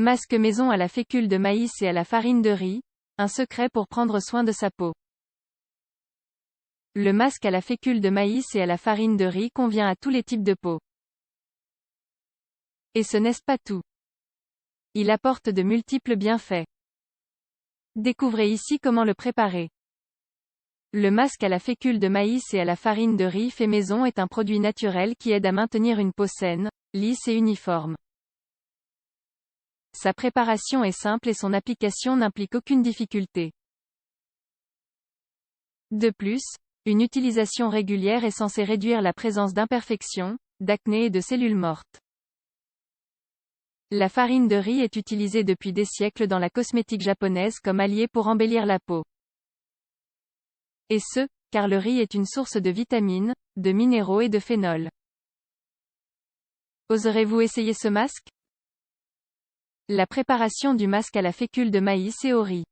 Masque maison à la fécule de maïs et à la farine de riz, un secret pour prendre soin de sa peau. Le masque à la fécule de maïs et à la farine de riz convient à tous les types de peau. Et ce n'est pas tout. Il apporte de multiples bienfaits. Découvrez ici comment le préparer. Le masque à la fécule de maïs et à la farine de riz fait maison est un produit naturel qui aide à maintenir une peau saine, lisse et uniforme. Sa préparation est simple et son application n'implique aucune difficulté. De plus, une utilisation régulière est censée réduire la présence d'imperfections, d'acné et de cellules mortes. La farine de riz est utilisée depuis des siècles dans la cosmétique japonaise comme allié pour embellir la peau. Et ce, car le riz est une source de vitamines, de minéraux et de phénols. Oserez-vous essayer ce masque? La préparation du masque à la fécule de maïs et au riz.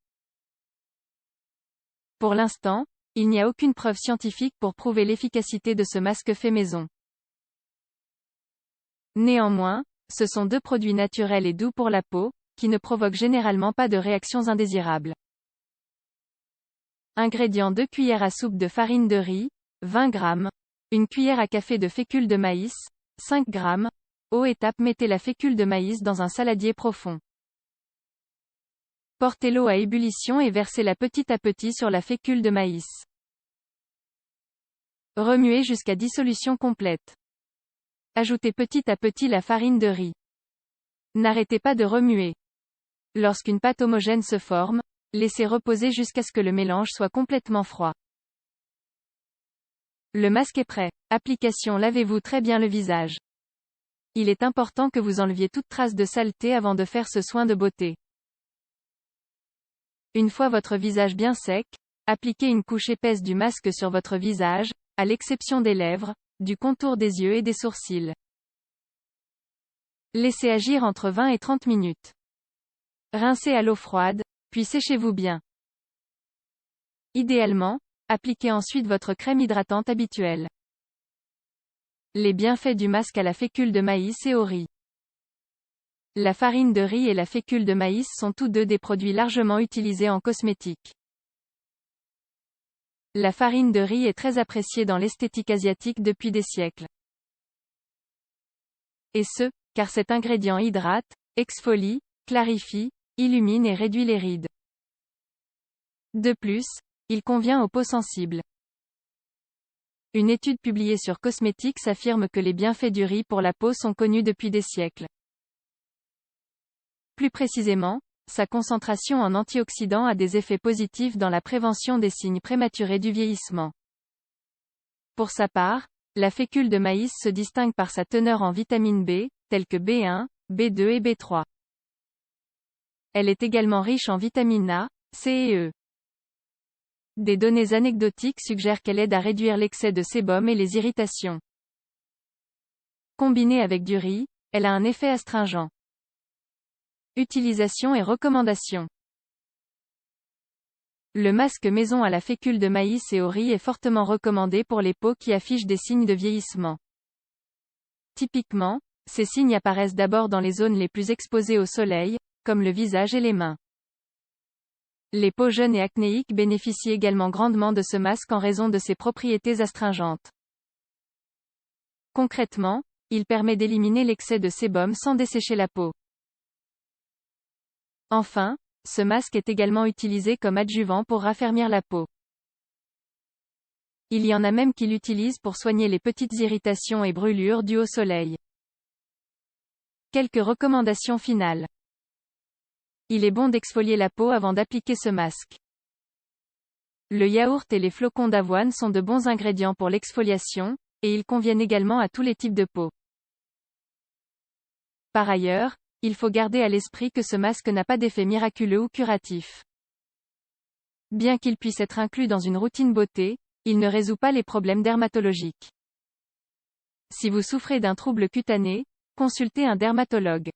Pour l'instant, il n'y a aucune preuve scientifique pour prouver l'efficacité de ce masque fait maison. Néanmoins, ce sont deux produits naturels et doux pour la peau, qui ne provoquent généralement pas de réactions indésirables. Ingrédients: 2 cuillères à soupe de farine de riz, 20 g, 1 cuillère à café de fécule de maïs, 5 g. Eau. Étape: mettez la fécule de maïs dans un saladier profond. Portez l'eau à ébullition et versez-la petit à petit sur la fécule de maïs. Remuez jusqu'à dissolution complète. Ajoutez petit à petit la farine de riz. N'arrêtez pas de remuer. Lorsqu'une pâte homogène se forme, laissez reposer jusqu'à ce que le mélange soit complètement froid. Le masque est prêt. Application: lavez-vous très bien le visage. Il est important que vous enleviez toute trace de saleté avant de faire ce soin de beauté. Une fois votre visage bien sec, appliquez une couche épaisse du masque sur votre visage, à l'exception des lèvres, du contour des yeux et des sourcils. Laissez agir entre 20 et 30 minutes. Rincez à l'eau froide, puis séchez-vous bien. Idéalement, appliquez ensuite votre crème hydratante habituelle. Les bienfaits du masque à la fécule de maïs et au riz. La farine de riz et la fécule de maïs sont tous deux des produits largement utilisés en cosmétique. La farine de riz est très appréciée dans l'esthétique asiatique depuis des siècles. Et ce, car cet ingrédient hydrate, exfolie, clarifie, illumine et réduit les rides. De plus, il convient aux peaux sensibles. Une étude publiée sur Cosmetics affirme que les bienfaits du riz pour la peau sont connus depuis des siècles. Plus précisément, sa concentration en antioxydants a des effets positifs dans la prévention des signes prématurés du vieillissement. Pour sa part, la fécule de maïs se distingue par sa teneur en vitamine B, telles que B1, B2 et B3. Elle est également riche en vitamines A, C et E. Des données anecdotiques suggèrent qu'elle aide à réduire l'excès de sébum et les irritations. Combinée avec du riz, elle a un effet astringent. Utilisation et recommandations. Le masque maison à la fécule de maïs et au riz est fortement recommandé pour les peaux qui affichent des signes de vieillissement. Typiquement, ces signes apparaissent d'abord dans les zones les plus exposées au soleil, comme le visage et les mains. Les peaux jeunes et acnéiques bénéficient également grandement de ce masque en raison de ses propriétés astringentes. Concrètement, il permet d'éliminer l'excès de sébum sans dessécher la peau. Enfin, ce masque est également utilisé comme adjuvant pour raffermir la peau. Il y en a même qui l'utilisent pour soigner les petites irritations et brûlures dues au soleil. Quelques recommandations finales. Il est bon d'exfolier la peau avant d'appliquer ce masque. Le yaourt et les flocons d'avoine sont de bons ingrédients pour l'exfoliation, et ils conviennent également à tous les types de peau. Par ailleurs, il faut garder à l'esprit que ce masque n'a pas d'effet miraculeux ou curatif. Bien qu'il puisse être inclus dans une routine beauté, il ne résout pas les problèmes dermatologiques. Si vous souffrez d'un trouble cutané, consultez un dermatologue.